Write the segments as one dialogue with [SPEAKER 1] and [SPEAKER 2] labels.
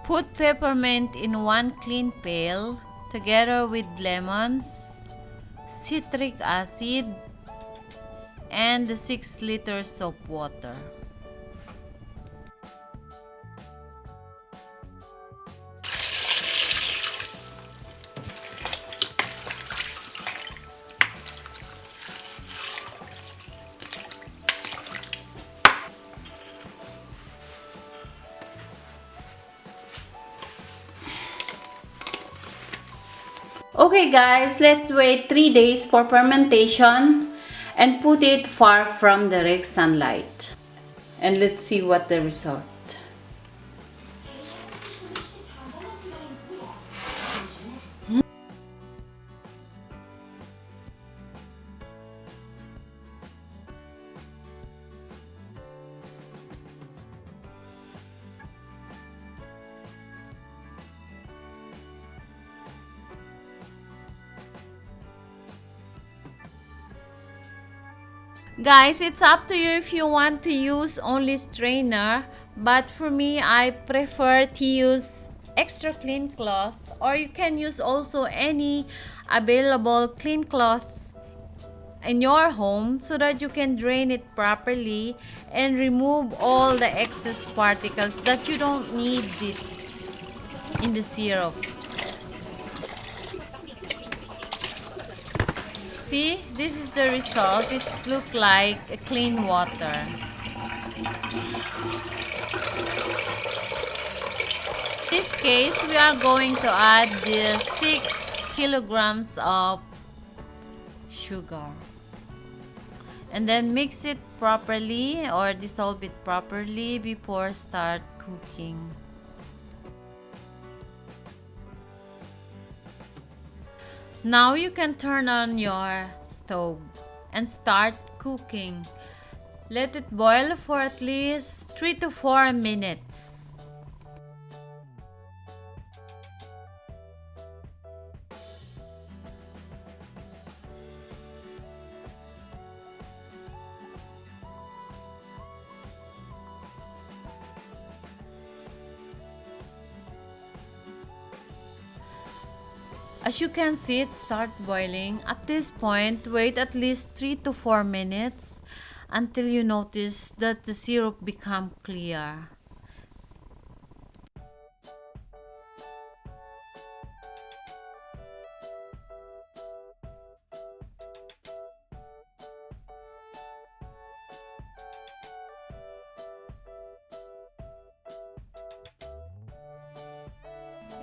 [SPEAKER 1] Put peppermint in one clean pail together with lemons, citric acid, and the 6 liters of water.
[SPEAKER 2] Okay guys, let's wait 3 days for fermentation and put it far from direct sunlight. And let's see what the result.
[SPEAKER 1] Guys, it's up to you if you want to use only strainer, but for me, I prefer to use extra clean cloth, or you can use also any available clean cloth in your home so that you can drain it properly and remove all the excess particles that you don't need it in the syrup. See, this is the result. It looks like a clean water. In this case, we are going to add the 6 kilograms of sugar. And then mix it properly or dissolve it properly before start cooking. Now you can turn on your stove and start cooking. Let it boil for at least 3 to 4 minutes. As you can see, it start boiling. At this point, wait at least 3 to 4 minutes until you notice that the syrup become clear.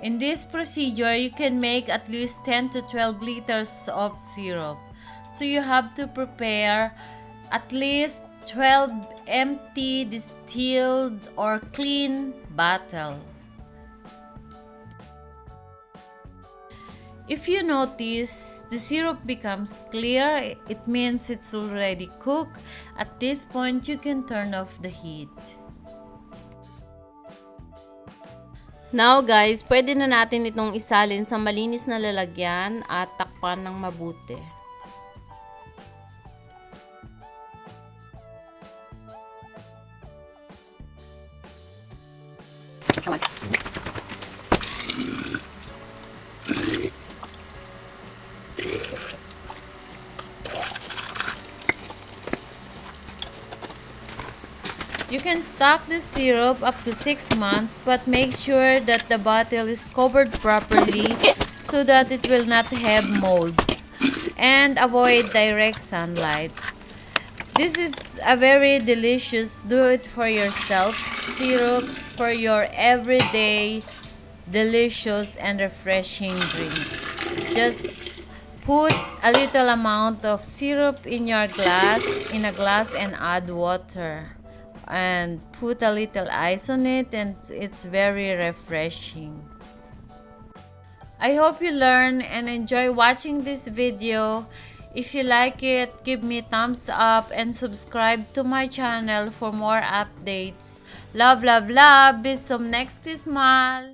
[SPEAKER 1] In this procedure, you can make at least 10 to 12 liters of syrup. So you have to prepare at least 12 empty, distilled, or clean bottle. If you notice the syrup becomes clear, it means it's already cooked. At this point, you can turn off the heat. Now guys, pwede na natin itong isalin sa malinis na lalagyan at takpan ng mabuti. You can stock the syrup up to 6 months, but make sure that the bottle is covered properly so that it will not have molds, and avoid direct sunlight. This is a very delicious do-it-for-yourself syrup for your everyday delicious and refreshing drinks. Just put a little amount of syrup in a glass and add water. And put a little ice on it, and it's very refreshing. I hope you learn and enjoy watching this video. If you like it, give me a thumbs up and subscribe to my channel for more updates. Love, love, love. Bis zum nächsten Mal.